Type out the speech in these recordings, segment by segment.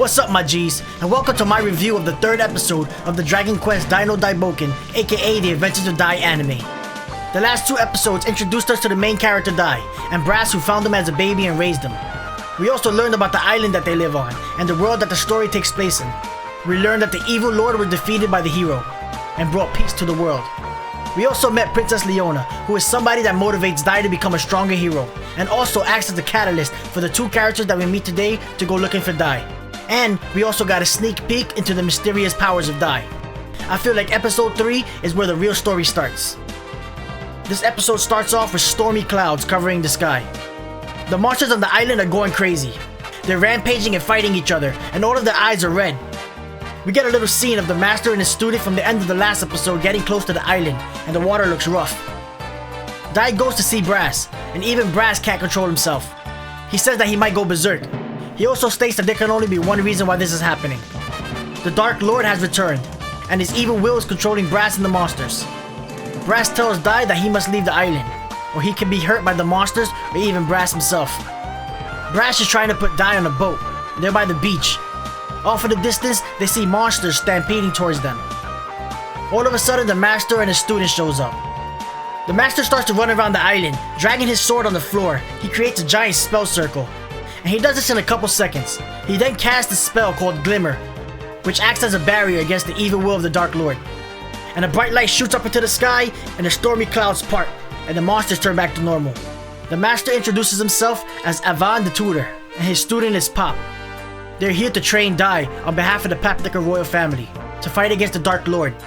What's up my G's, and welcome to my review of the third episode of the Dragon Quest Dino DAIBOUKEN, aka the Adventures of Dai anime. The last two episodes introduced us to the main character Dai, and Brass, who found him as a baby and raised him. We also learned about the island that they live on, and the world that the story takes place in. We learned that the evil lord was defeated by the hero, and brought peace to the world. We also met Princess Leona, who is somebody that motivates Dai to become a stronger hero, and also acts as the catalyst for the two characters that we meet today to go looking for Dai. And we also got a sneak peek into the mysterious powers of Dai. I feel like episode 3 is where the real story starts. This episode starts off with stormy clouds covering the sky. The monsters on the island are going crazy. They're rampaging and fighting each other, and all of their eyes are red. We get a little scene of the master and his student from the end of the last episode getting close to the island, and the water looks rough. Dai goes to see Brass, and even Brass can't control himself. He says that he might go berserk. He also states that there can only be one reason why this is happening. The Dark Lord has returned, and his evil will is controlling Brass and the monsters. Brass tells Dai that he must leave the island, or he can be hurt by the monsters or even Brass himself. Brass is trying to put Dai on a boat. They're by the beach. Off in the distance, they see monsters stampeding towards them. All of a sudden, the master and his student shows up. The master starts to run around the island, dragging his sword on the floor. He creates a giant spell circle, and he does this in a couple seconds. He then casts a spell called Glimmer, which acts as a barrier against the evil will of the Dark Lord. And a bright light shoots up into the sky, and the stormy clouds part, and the monsters turn back to normal. The master introduces himself as Avan the tutor, and his student is Pop. They're here to train Dai on behalf of the Papnica royal family, to fight against the Dark Lord.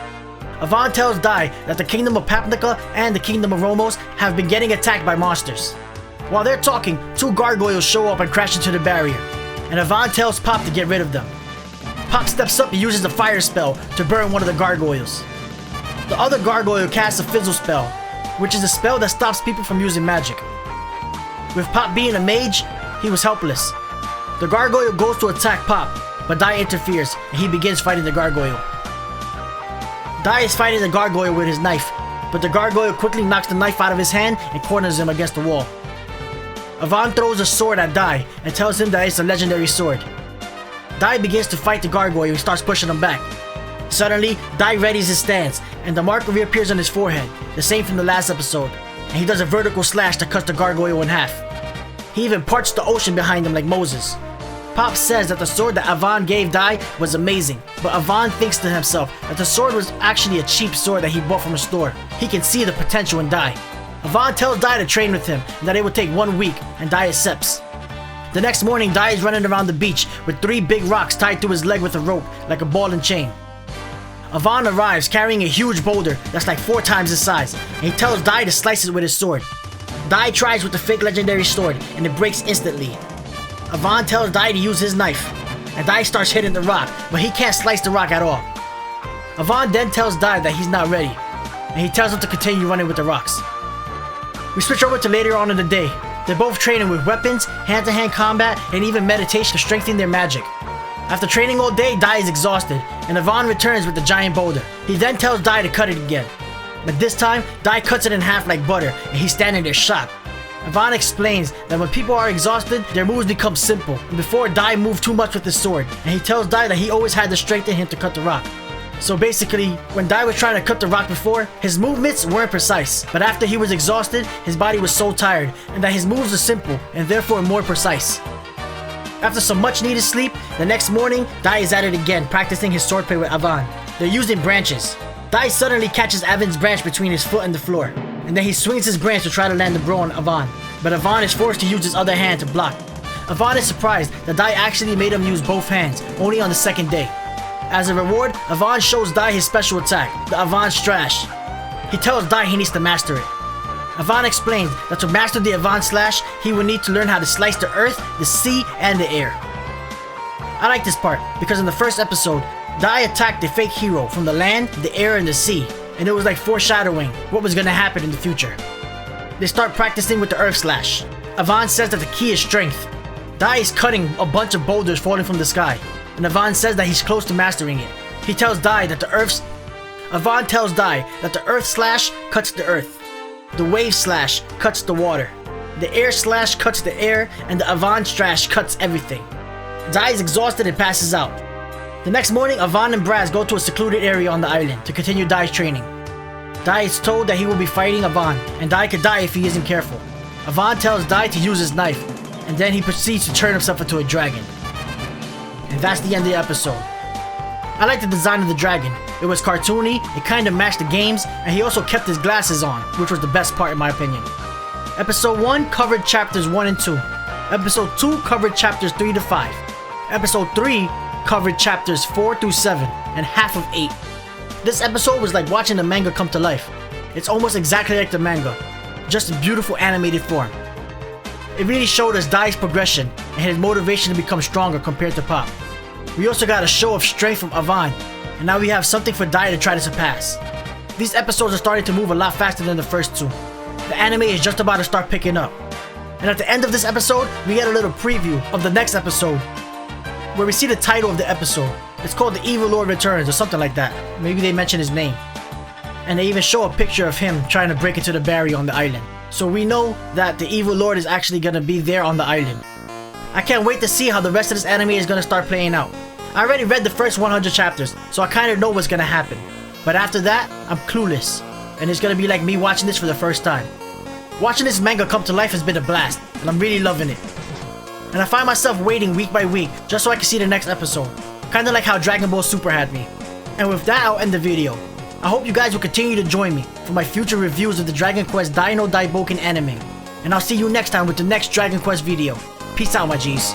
Avan tells Dai that the kingdom of Papnica and the kingdom of Romos have been getting attacked by monsters. While they're talking, two gargoyles show up and crash into the barrier, and Avan tells Pop to get rid of them. Pop steps up and uses a fire spell to burn one of the gargoyles. The other gargoyle casts a fizzle spell, which is a spell that stops people from using magic. With Pop being a mage, he was helpless. The gargoyle goes to attack Pop, but Dai interferes and he begins fighting the gargoyle. Dai is fighting the gargoyle with his knife, but the gargoyle quickly knocks the knife out of his hand and corners him against the wall. Avan throws a sword at Dai and tells him that it's a legendary sword. Dai begins to fight the gargoyle and starts pushing him back. Suddenly, Dai readies his stance, and the mark reappears on his forehead, the same from the last episode, and he does a vertical slash that cuts the gargoyle in half. He even parts the ocean behind him like Moses. Pop says that the sword that Avan gave Dai was amazing, but Avan thinks to himself that the sword was actually a cheap sword that he bought from a store. He can see the potential in Dai. Avan tells Dai to train with him and that it would take 1 week, and Dai accepts. The next morning, Dai is running around the beach with 3 big rocks tied to his leg with a rope, like a ball and chain. Avan arrives carrying a huge boulder that's like 4 times his size, and he tells Dai to slice it with his sword. Dai tries with the fake legendary sword, and it breaks instantly. Avan tells Dai to use his knife, and Dai starts hitting the rock, but he can't slice the rock at all. Avan then tells Dai that he's not ready, and he tells him to continue running with the rocks. We switch over to later on in the day. They're both training with weapons, hand-to-hand combat, and even meditation to strengthen their magic. After training all day, Dai is exhausted, and Avan returns with the giant boulder. He then tells Dai to cut it again. But this time, Dai cuts it in half like butter, and he's standing there shocked. Avan explains that when people are exhausted, their moves become simple, and before Dai moved too much with his sword, and he tells Dai that he always had the strength in him to cut the rock. So basically, when Dai was trying to cut the rock before, his movements weren't precise, but after he was exhausted, his body was so tired, and that his moves are simple, and therefore more precise. After some much needed sleep, the next morning, Dai is at it again, practicing his swordplay with Avan. They're using branches. Dai suddenly catches Avan's branch between his foot and the floor, and then he swings his branch to try to land the blow on Avan, but Avan is forced to use his other hand to block. Avan is surprised that Dai actually made him use both hands, only on the second day. As a reward, Avan shows Dai his special attack, the Avan Slash. He tells Dai he needs to master it. Avan explains that to master the Avan Slash, he will need to learn how to slice the earth, the sea, and the air. I like this part, because in the first episode, Dai attacked the fake hero from the land, the air, and the sea, and it was like foreshadowing what was going to happen in the future. They start practicing with the Earth Slash. Avan says that the key is strength. Dai is cutting a bunch of boulders falling from the sky, and Avan says that he's close to mastering it. He tells Dai that Avan tells Dai that the Earth Slash cuts the earth, the Wave Slash cuts the water, the Air Slash cuts the air, and the Avan Slash cuts everything. Dai is exhausted and passes out. The next morning, Avan and Braz go to a secluded area on the island to continue Dai's training. Dai is told that he will be fighting Avan, and Dai could die if he isn't careful. Avan tells Dai to use his knife, and then he proceeds to turn himself into a dragon. And that's the end of the episode. I like the design of the dragon. It was cartoony, it kinda matched the games, and he also kept his glasses on, which was the best part in my opinion. Episode 1 covered chapters 1 and 2. Episode 2 covered chapters 3 to 5. Episode 3 covered chapters 4 through 7 and half of 8. This episode was like watching the manga come to life. It's almost exactly like the manga, just in beautiful animated form. It really showed us Dai's progression and his motivation to become stronger compared to Pop. We also got a show of strength from Avan, and now we have something for Dai to try to surpass. These episodes are starting to move a lot faster than the first two. The anime is just about to start picking up. And at the end of this episode, we get a little preview of the next episode, where we see the title of the episode. It's called The Evil Lord Returns or something like that. Maybe they mention his name. And they even show a picture of him trying to break into the barrier on the island. So we know that the Evil Lord is actually gonna be there on the island. I can't wait to see how the rest of this anime is gonna start playing out. I already read the first 100 chapters, so I kinda know what's gonna happen. But after that, I'm clueless. And it's gonna be like me watching this for the first time. Watching this manga come to life has been a blast, and I'm really loving it. And I find myself waiting week by week just so I can see the next episode. Kinda like how Dragon Ball Super had me. And with that, I'll end the video. I hope you guys will continue to join me for my future reviews of the Dragon Quest DAIBOUKEN anime. And I'll see you next time with the next Dragon Quest video. Peace out, my G's.